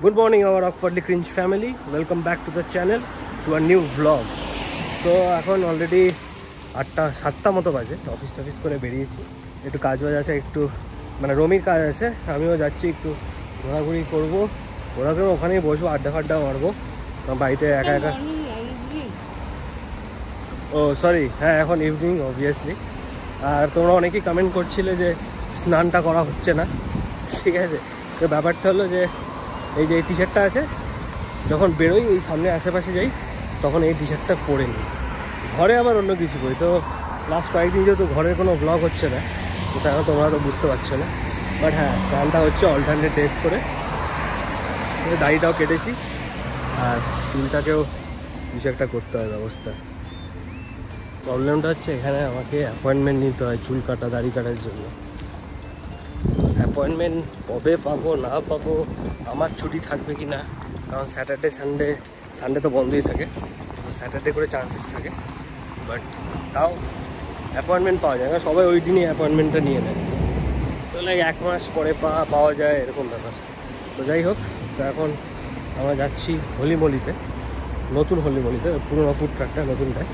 Good morning our awkwardly cringe family. Welcome back to the channel to a new vlog. তো এখন already 8টা মতো বাজে, office করে বেরিয়েছি। একটু কাজ বাজ আছে, একটু মানে রমির কাজ আছে, আমিও যাচ্ছি একটু ঘোরাঘুরি করবো। ঘোরাঘুরি ওখানেই বসবো, আড্ডা মারবো, কারণ বাড়িতে একা একা। ও সরি, হ্যাঁ এখন ইভিনিং অবভিয়াসলি। আর তোমরা অনেকেই কমেন্ট করছিলে যে স্নানটা করা হচ্ছে না, ঠিক আছে। তো ব্যাপারটা হলো যে এই যে টি শার্টটা আছে, যখন বেরোই ওই সামনে আশেপাশে যাই তখন এই টি শার্টটা পরে নিই, ঘরে আবার অন্য কিছু করি। তো লাস্ট কয়েকদিন যেহেতু ঘরের কোনো ব্লগ হচ্ছে না, তো তারা তোমরা তো বুঝতে পারছো না। বাট হ্যাঁ, স্নানটা হচ্ছে অল্টারনেট ডেজ করে। দাড়িটাও কেটেছি আর চুলটাকেও কিছু একটা করতে হয় ব্যবস্থা। প্রবলেমটা হচ্ছে এখানে আমাকে অ্যাপয়েন্টমেন্ট নিতে হয় চুল কাটা দাড়ি কাটার জন্য। অ্যাপয়েন্টমেন্ট কবে পাবো না পাবো, আমার ছুটি থাকবে কি না, কারণ স্যাটারডে সানডে তো বন্ধই থাকে, তো স্যাটারডে করে চান্সেস থাকে। বাট তাও অ্যাপয়েন্টমেন্ট পাওয়া যায় না, সবাই ওই দিনই অ্যাপয়েন্টমেন্টটা নিয়ে নেয়। তো লাইক 1 মাস পরে পাওয়া যায় এরকম ব্যাপার। তো যাই হোক, তো এখন আমরা যাচ্ছি হলিমলিতে, নতুন হলিমলিতে, পুরোনো ফুড ট্রাকটা নতুনটায়।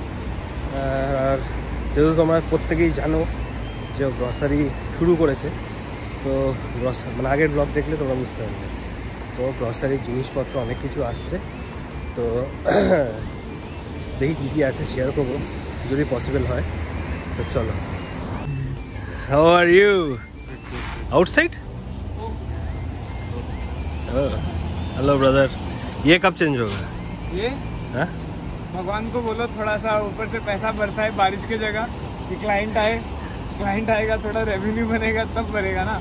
আর যেহেতু তোমরা প্রত্যেকেই জানো যে গ্রসারি শুরু করেছে, তো মানে আগের ব্লগ দেখলে তোমরা বুঝতে পারবে। তো গ্রসারির জিনিসপত্র অনেক কিছু আসছে, তো দেখি কী কী আছে শেয়ার করবো যদি পসিবল হয়। তো চলো। How are you? Outside? Hello brother, ये कब चेंज होगा? ये भगवान को बोलो थोड़ा सा ऊपर से पैसा बरसाए बारिश की जगह, कि क्लाइंट आएगा, थोड़ा रेवेन्यू बनेगा तब बनेगा ना।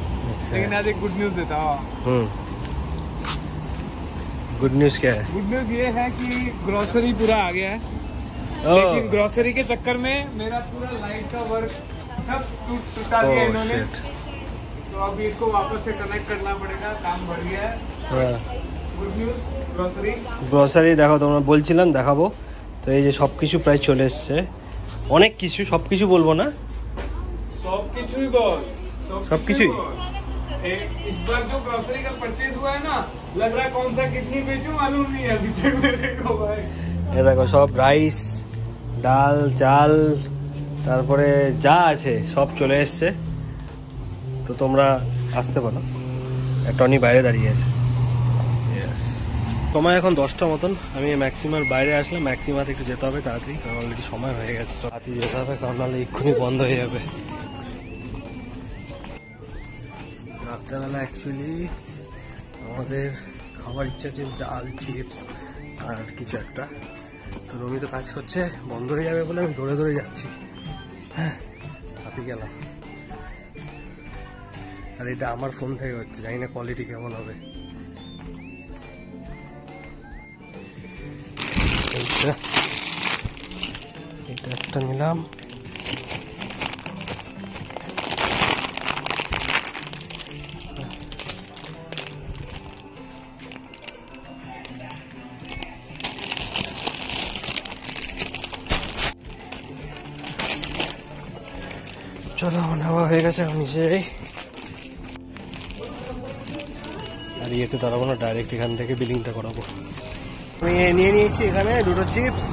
लेकिन आज एक गुड न्यूज देता हूँ। गुड न्यूज क्या है? गुड न्यूज ये है कि ग्रोसरी पूरा आ गया है। लेकिन ग्रोसरी के चक्कर में मेरा पूरा लाइट का वर्क सब टूटा दिया इन्होंने, तो अभी इसको वापस से कनेक्ट करना पड़ेगा, काम बढ़ गया है। गुड न्यूज গ্রসারি দেখো, তোমরা বলছিলাম দেখাবো। তো এই যে সব কিছু প্রায় চলে এসছে, অনেক কিছু, সব কিছু বলবো না, सब कुछ ही। इस बार जो ग्रोसरी का परचेज हुआ है ना, लग रहा है कौन सा कितनी बेचूं मालूम नहीं है अभी तक मेरे को भाई। ये देखो सब রাইস, ডাল, চাল, তারপরে যা আছে সব চলে এসছে। তো তোমরা আসতে পারো, টনি বাইরে দাঁড়িয়ে আছে। সময় এখন 10টা মতন, আমি ম্যাক্সিমার বাইরে আসলাম। ম্যাক্সিমাতে একটু যেতে হবে তাড়াতাড়ি, কারণ অলরেডি সময় হয়ে গেছে, তো তাড়াতাড়ি যেতে হবে, কারণ নাহলে এক্ষুনি বন্ধ হয়ে যাবে। রাত্রেবেলা অ্যাকচুয়ালি আমাদের খাবার ইচ্ছা ছিল ডাল, চিপস আর কিছু একটা। তো রবি তো কাজ করছে, বন্ধ হয়ে যাবে বলে আমি দৌড়ে যাচ্ছি। হ্যাঁ, হাতে গেলাম। আর এটা আমার ফোন থেকে হচ্ছে, জানি না কোয়ালিটি কেমন হবে। এটা একটা নিলাম। চলো, নেওয়া হয়ে গেছে, আমি নিচে যাই। আর ইয়েতে দাঁড়াবো না, ডাইরেক্ট এখান থেকে বিলিংটা করাবো। আমি নিয়ে নিয়েছি এখানে 2টো চিপস।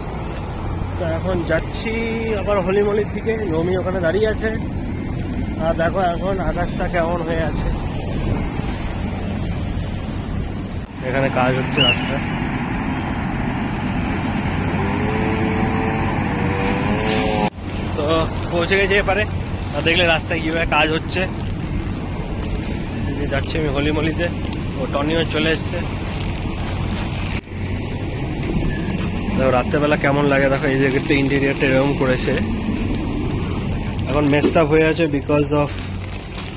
তো এখন যাচ্ছি আবার হলিমলির দিকে, রমি ওখানে দাঁড়িয়ে আছে। আর দেখো এখন আকাশটা কেমন হয়ে আছে, এখানে কাজ হচ্ছে রাস্তায়। তো পৌঁছে গেছে এপারে, আর দেখলে রাস্তায় কীভাবে কাজ হচ্ছে। যাচ্ছি আমি হলিমলিতে, ও টনিও চলে এসছে। দেখো রাত্রেবেলা কেমন লাগে, দেখো এই জায়গাটা ইন্টেরিয়ারটা এরকম করেছে। এখন মেসড আপ হয়ে আছে because of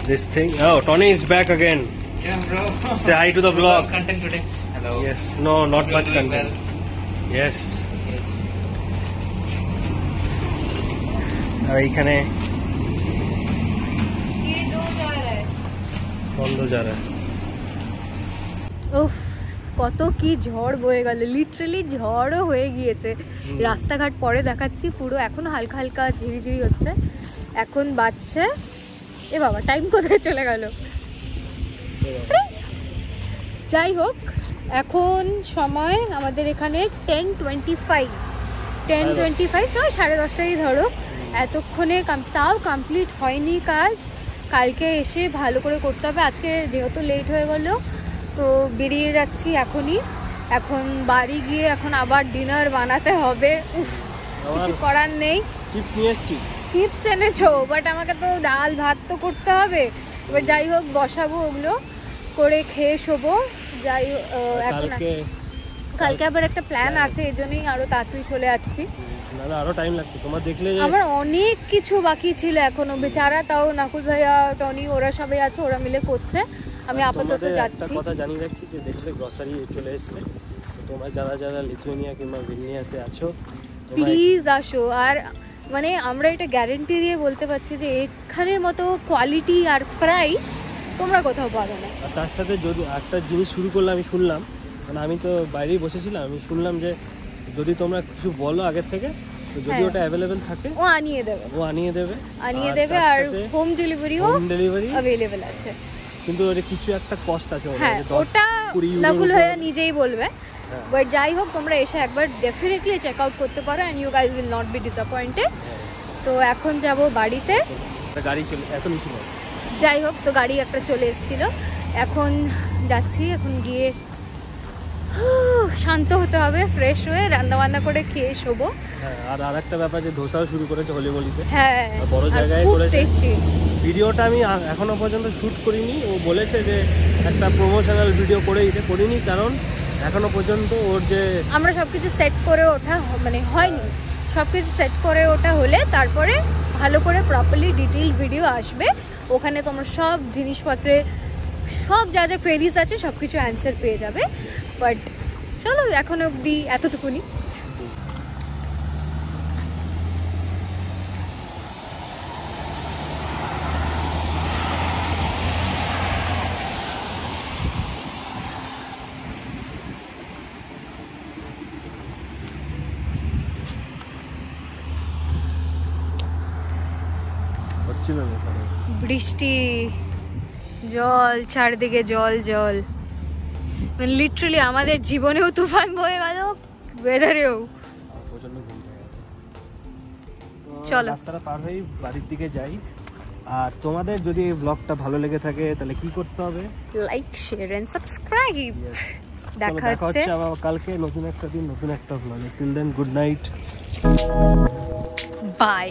this thing. Oh, Tony is back again. Yeah, bro. Say hi to the vlog. Content today. Hello. Yes. No, not much content. Yes. আর এইখানে বন্ধ যা রা। উফ, কত কি ঝড় বয়ে গেল, লিটারালি ঝড়ও হয়ে গিয়েছে। রাস্তাঘাট পরে দেখাচ্ছি, পুরো এখন হালকা হালকা ঝিরিঝিরি হচ্ছে। এখন বাজছে, এ বাবা টাইম কোথায় চলে গেল। যাই হোক, এখন সময় আমাদের এখানে 10:25 নয় 10:30 ধরো। এতক্ষণে তাও কমপ্লিট হয়নি কাজ, কালকে এসে ভালো করে করতে হবে। আজকে যেহেতু লেট হয়ে গেল তো বেরিয়ে যাচ্ছি এখনই। এখন বাড়ি গিয়ে এখন আবার ডিনার বানাতে হবে। কিছু করার নেই। চিপস এনেছো, বাট আমাকে তো ডাল ভাত তো করতে হবে। এবার যাই হোক বসাবো, ওগুলো করে খেয়ে শোবো। যাই এখন কালকে আবার একটা প্ল্যান আছে, এই জন্যই আরো তাড়াতাড়ি চলে যাচ্ছি। আরো টাইম লাগছে তোমার দেখলে। আমার অনেক কিছু বাকি ছিল এখনো, বেচারা তাও নাকুল ভাইয়া টনি ওরা সবাই আছে, ওরা মিলে করছে। আমি আপাতত যাচ্ছি। একটা কথা জানিয়ে রাখছি যে দেখলে গ্রসারি চলে এসেছে, তোমরা যারা যারা লিথুয়ানিয়া কিংবা ভিলনিয়াসে আছো প্লিজ আসো। আর মানে আমরা এটা গ্যারেন্টি দিয়ে বলতে পারছি যে এখানের মতো কোয়ালিটি আর প্রাইস তোমরা কোথাও পাবে না। আর তার সাথে যদি একটা জিনিস শুরু করলে আমি শুনলাম, মানে আমি তো বাইরেই বসেছিলাম, আমি শুনলাম যে যদি তোমরা কিছু বলো আগের থেকে তো যদি ওটা অ্যাভেলেবেল থাকে ও আনিয়ে দেবে আর হোম ডেলিভারিও অ্যাভেলেবেল আছে। কিন্তু ওটা কিছু একটা কস্ট আছে, হ্যাঁ ওটা নাকুল ভাইয়া নিজেই বলবে। বাট যাই হোক তোমরা এসে একবার ডেফিনেটলি চেক আউট করতে পারো and you guys will not be disappointed. তো এখন যাব বাড়িতে। গাড়ি এখনই ছিল, যাই হোক তো গাড়ি একটা চলে এসেছিল, এখন যাচ্ছি। এখন গিয়ে শান্ত হতে হবে, ফ্রেশ হয়ে রান্না বান্না করে খেয়ে শোবো। হ্যাঁ আর আরেকটা ব্যাপার যে ধোসাও শুরু করেছে হলিবলিতে। হ্যাঁ বড় জায়গায় করেছে। টেস্টি। ভিডিওটা আমি এখনো পর্যন্ত শুট করিনি, ও বলেছে যে একটা প্রমোশনাল ভিডিও করে দিতে, করিনি কারণ এখনো পর্যন্ত ওর যে আমরা সবকিছু সেট করে ওঠা মানে হয়নি। সবকিছু সেট করে ওঠা হলে তারপরে ভালো করে প্রপারলি ডিটেইল ভিডিও আসবে, ওখানে তোমরা সব জিনিসপত্রের সব যা যা কোয়েরিজ আছে সব কিছু অ্যান্সার পেয়ে যাবে। বাট চলো এখন অবধি এতটুকুনি। বৃষ্টি, জল, চারদিকে জল জল, লিটারালি আমাদের জীবনেও তুফান বয়ে গেল, ওয়েদারেও। চলো রাস্তাটা পার হয়ে বাড়ির দিকে যাই। আর তোমাদের যদি এই ব্লগটা ভালো লেগে থাকে তাহলে কি করতে হবে? Like, share and subscribe. দেখা হচ্ছে আবার কালকে নতুন একটা দিন, নতুন একটা ব্লগে। Till then good night, by.